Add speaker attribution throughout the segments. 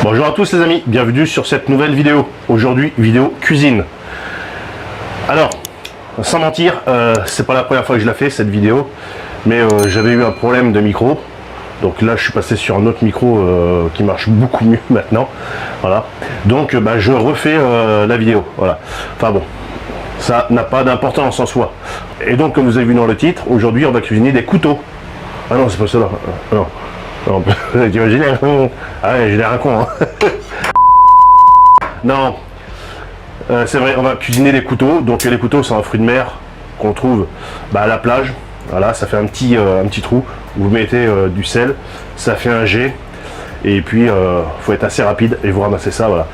Speaker 1: Bonjour à tous les amis, bienvenue sur cette nouvelle vidéo. Aujourd'hui, vidéo cuisine. Alors, sans mentir, c'est pas la première fois que je la fais cette vidéo, mais j'avais eu un problème de micro. Donc là, je suis passé sur un autre micro qui marche beaucoup mieux maintenant. Voilà. Donc, je refais la vidéo. Voilà. Enfin bon, ça n'a pas d'importance en soi. Et donc, comme vous avez vu dans le titre, aujourd'hui, on va cuisiner des couteaux. Ah non, c'est pas cela. Non. Non, t'imagines? Ah ouais, j'ai l'air un con, hein. Non, c'est vrai, on va cuisiner des couteaux. Donc les couteaux, c'est un fruit de mer qu'on trouve à la plage. Voilà, ça fait un petit trou. Vous mettez du sel, ça fait un jet. Et puis, faut être assez rapide et vous ramassez ça, voilà.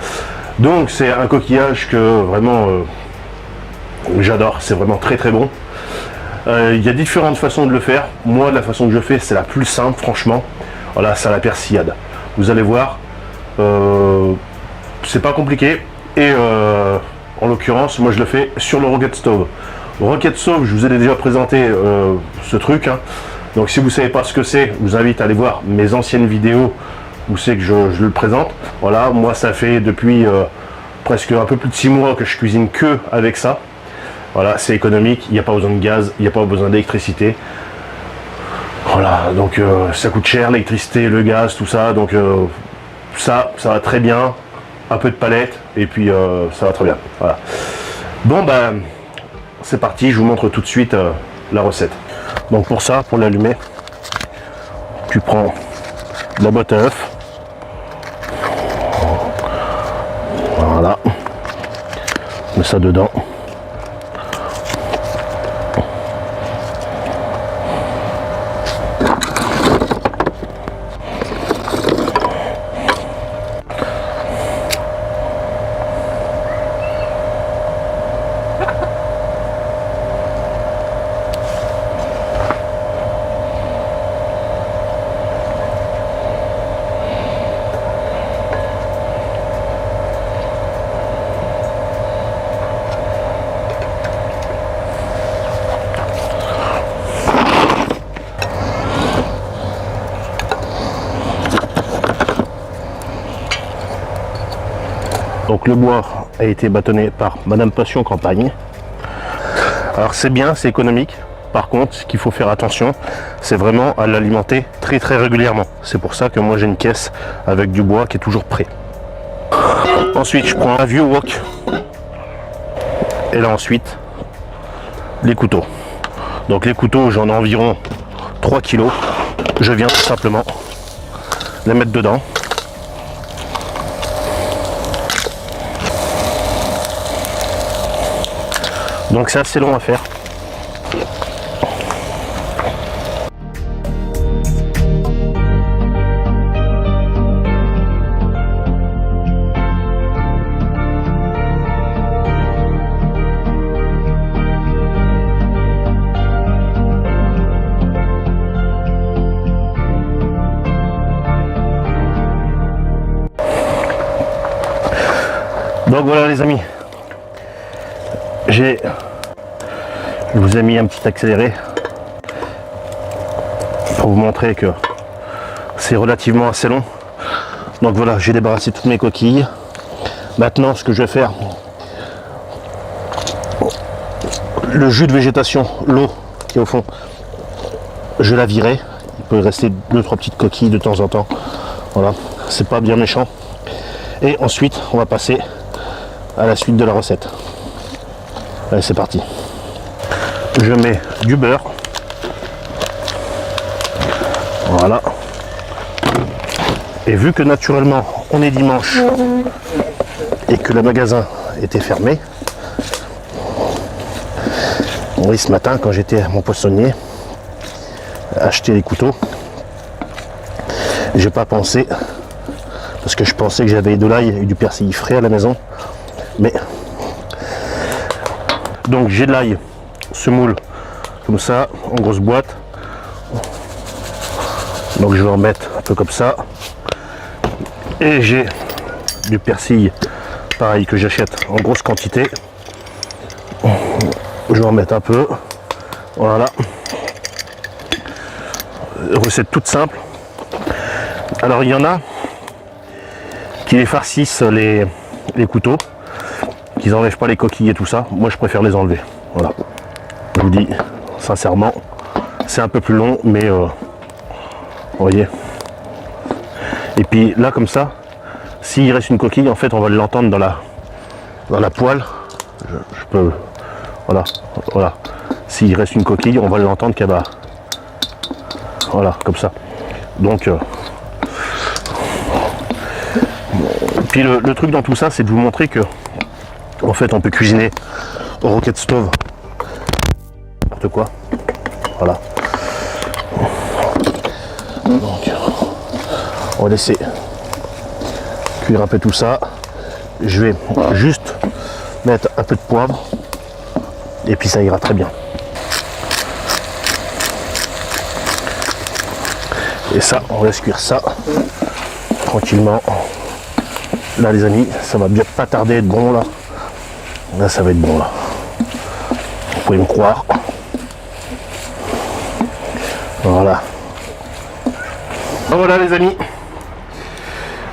Speaker 1: Donc c'est un coquillage que vraiment j'adore. C'est vraiment très très bon. Il y a différentes façons de le faire. Moi, la façon que je fais, c'est la plus simple, franchement. Voilà, c'est à la persillade. Vous allez voir, c'est pas compliqué. Et en l'occurrence, moi je le fais sur le Rocket Stove. Rocket Stove, je vous ai déjà présenté ce truc. Hein. Donc si vous savez pas ce que c'est, je vous invite à aller voir mes anciennes vidéos où c'est que je le présente. Voilà, moi ça fait depuis presque un peu plus de 6 mois que je cuisine que avec ça. Voilà, c'est économique, il n'y a pas besoin de gaz, il n'y a pas besoin d'électricité. Voilà, donc ça coûte cher, l'électricité, le gaz, tout ça. Donc ça va très bien. Un peu de palette et puis ça va très bien. Voilà. Bon, c'est parti, je vous montre tout de suite la recette. Donc pour ça, pour l'allumer, tu prends la boîte à œufs. Voilà. Mets ça dedans. Donc le bois a été bâtonné par Madame Passion Campagne. Alors c'est bien, c'est économique. Par contre, ce qu'il faut faire attention, c'est vraiment à l'alimenter très très régulièrement. C'est pour ça que moi j'ai une caisse avec du bois qui est toujours prêt. Ensuite, je prends un vieux wok. Et là ensuite, les couteaux. Donc les couteaux, j'en ai environ 3 kg. Je viens tout simplement les mettre dedans. Donc c'est assez long à faire. Donc voilà les amis. Je vous ai mis un petit accéléré pour vous montrer que c'est relativement assez long. Donc voilà, j'ai débarrassé toutes mes coquilles. Maintenant, ce que je vais faire, le jus de végétation, l'eau qui est au fond, je la virerai. Il peut rester 2-3 petites coquilles de temps en temps. Voilà, c'est pas bien méchant. Et ensuite, on va passer à la suite de la recette. Allez, c'est parti. Je mets du beurre. Voilà. Et vu que naturellement on est dimanche et que le magasin était fermé, oui, ce matin quand j'étais à mon poissonnier acheter les couteaux, j'ai pas pensé, parce que je pensais que j'avais de l'ail et du persil frais à la maison, mais donc j'ai de l'ail semoule comme ça en grosse boîte. Donc je vais en mettre un peu comme ça. Et j'ai du persil pareil que j'achète en grosse quantité. Je vais en mettre un peu. Voilà. Recette toute simple. Alors il y en a qui les farcissent les couteaux, qu'ils n'enlèvent pas les coquilles et tout ça. Moi je préfère les enlever. Voilà. Je vous dis sincèrement, c'est un peu plus long, mais vous voyez. Et puis là comme ça, s'il reste une coquille, en fait on va l'entendre dans la poêle. Je peux. Voilà. Voilà. S'il reste une coquille, on va l'entendre qu'elle va. Voilà, comme ça. Donc puis le truc dans tout ça, c'est de vous montrer que en fait on peut cuisiner au rocket stove n'importe quoi. Voilà. Donc on va laisser cuire un peu tout ça. Je vais juste mettre un peu de poivre et puis ça ira très bien. Et ça, on laisse cuire ça tranquillement. Là les amis, ça va bien pas tarder à être bon là. Là ça va être bon là. Vous pouvez me croire. Voilà. Voilà les amis.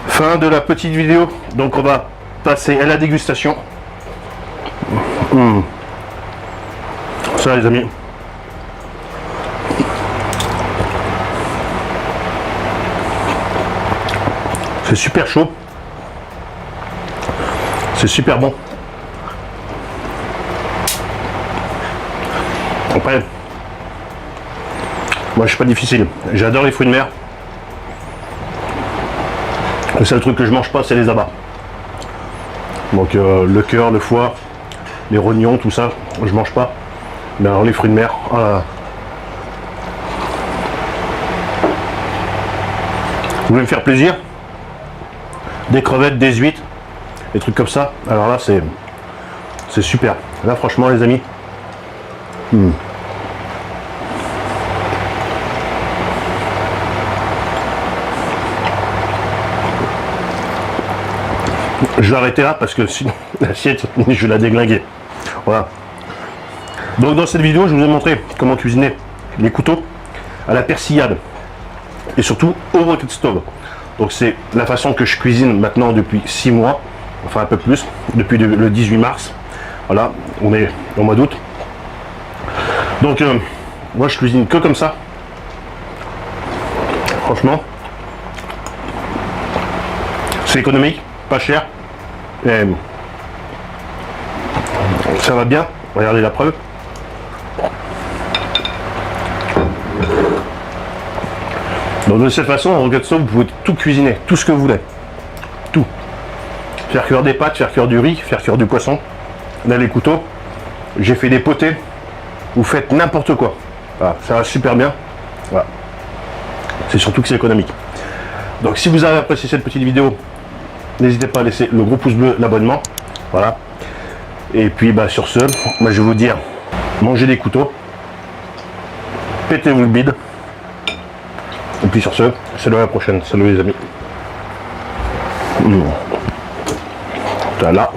Speaker 1: Fin de la petite vidéo. Donc on va passer à la dégustation. Ça les amis. C'est super chaud. C'est super bon. Après, moi je suis pas difficile. J'adore les fruits de mer. Le seul truc que je mange pas, c'est les abats. Donc le cœur, le foie, les rognons, tout ça, je mange pas. Mais alors les fruits de mer, oh là là. Vous voulez me faire plaisir? Des crevettes, des huîtres, des trucs comme ça. Alors là, c'est super. Là, franchement, les amis. Je vais arrêter là parce que sinon l'assiette, je vais la déglinguer. Voilà. Donc dans cette vidéo, je vous ai montré comment cuisiner les couteaux à la persillade et surtout au rocket stove. Donc c'est la façon que je cuisine maintenant depuis 6 mois, enfin un peu plus, depuis le 18 mars. Voilà, on est au mois d'août. Donc moi je cuisine que comme ça. Franchement, c'est économique, pas cher. Et ça va bien, regardez la preuve. Donc de cette façon, en rocket stove, vous pouvez tout cuisiner, tout ce que vous voulez. Tout. Faire cuire des pâtes, faire cuire du riz, faire cuire du poisson. Là les couteaux, j'ai fait des potées. Vous faites n'importe quoi. Voilà, ça va super bien. Voilà. C'est surtout que c'est économique. Donc si vous avez apprécié cette petite vidéo, n'hésitez pas à laisser le gros pouce bleu, l'abonnement. Voilà. Et puis bah, sur ce, moi je vais vous dire, mangez des couteaux, pétez-vous le bide. Et puis sur ce, salut à la prochaine. Salut les amis. Voilà.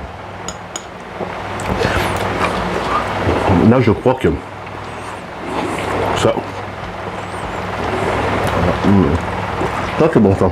Speaker 1: Là je crois que ça. Ça c'est bon ça.